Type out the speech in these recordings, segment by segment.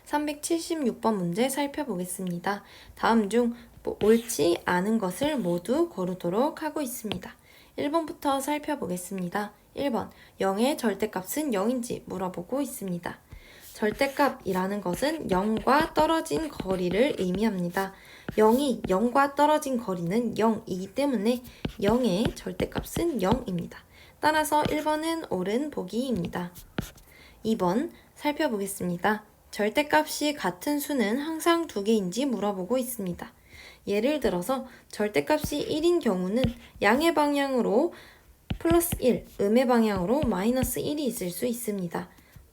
376번 문제 살펴보겠습니다. 다음 중 옳지 않은 것을 모두 고르도록 하고 있습니다. 1번부터 살펴보겠습니다. 1번, 0의 절대값은 0인지 물어보고 있습니다. 절대값이라는 것은 0과 떨어진 거리를 의미합니다. 0이 0과 떨어진 거리는 0이기 때문에 0의 절대값은 0입니다. 따라서 1번은 옳은 보기입니다. 2번 살펴보겠습니다. 절대값이 같은 수는 항상 두 개인지 물어보고 있습니다. 예를 들어서 절대값이 1인 경우는 양의 방향으로 플러스 1, 음의 방향으로 마이너스 1이 있을 수 있습니다.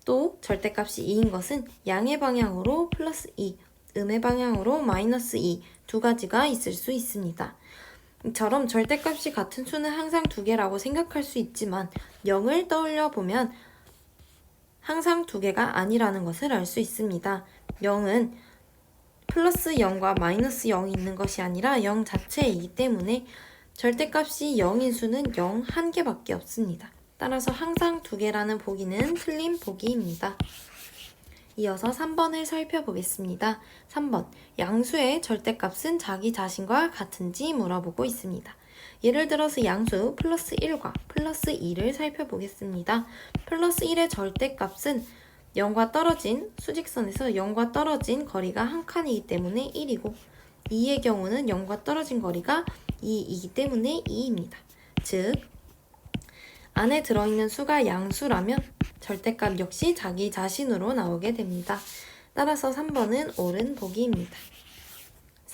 또 절대값이 2인 것은 양의 방향으로 플러스 2, 음의 방향으로 마이너스 2 두 가지가 있을 수 있습니다. 이처럼 절대값이 같은 수는 항상 두 개라고 생각할 수 있지만 0을 떠올려 보면 항상 두 개가 아니라는 것을 알 수 있습니다. 0은 플러스 0과 마이너스 0이 있는 것이 아니라 0 자체이기 때문에 절대값이 0인 수는 0 한 개밖에 없습니다. 따라서 항상 두 개라는 보기는 틀린 보기입니다. 이어서 3번을 살펴보겠습니다. 3번, 양수의 절대값은 자기 자신과 같은지 물어보고 있습니다. 예를 들어서 양수 플러스 1과 플러스 2를 살펴보겠습니다. 플러스 1의 절대값은 0과 떨어진 수직선에서 0과 떨어진 거리가 한 칸이기 때문에 1이고 2의 경우는 0과 떨어진 거리가 2이기 때문에 2입니다. 즉, 안에 들어있는 수가 양수라면 절대값 역시 자기 자신으로 나오게 됩니다. 따라서 3번은 옳은 보기입니다.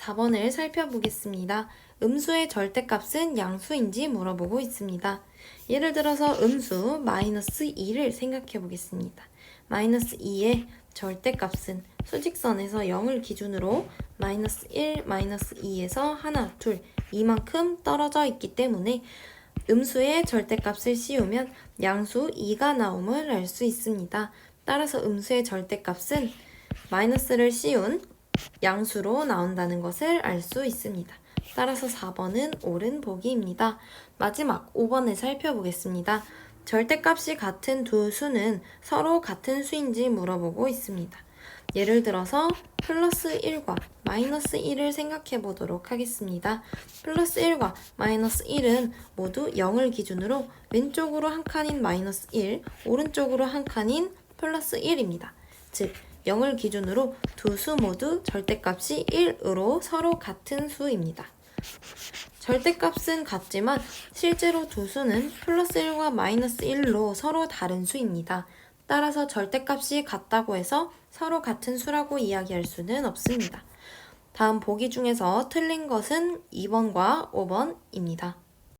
4번을 살펴보겠습니다. 음수의 절대값은 양수인지 물어보고 있습니다. 예를 들어서 음수 마이너스 2를 생각해 보겠습니다. 마이너스 2의 절대값은 수직선에서 0을 기준으로 마이너스 1, 마이너스 2에서 하나, 둘, 이만큼 떨어져 있기 때문에 음수의 절대값을 씌우면 양수 2가 나옴을 알 수 있습니다. 따라서 음수의 절대값은 마이너스를 씌운 양수로 나온다는 것을 알 수 있습니다. 따라서 4번은 옳은 보기입니다. 마지막 5번을 살펴보겠습니다. 절대값이 같은 두 수는 서로 같은 수인지 물어보고 있습니다. 예를 들어서 플러스 1과 마이너스 1을 생각해 보도록 하겠습니다. 플러스 1과 마이너스 1은 모두 0을 기준으로 왼쪽으로 한 칸인 마이너스 1, 오른쪽으로 한 칸인 플러스 1입니다. 즉, 0을 기준으로 두 수 모두 절대값이 1으로 서로 같은 수입니다. 절대값은 같지만 실제로 두 수는 플러스 1과 마이너스 1로 서로 다른 수입니다. 따라서 절대값이 같다고 해서 서로 같은 수라고 이야기할 수는 없습니다. 다음 보기 중에서 틀린 것은 2번과 5번입니다.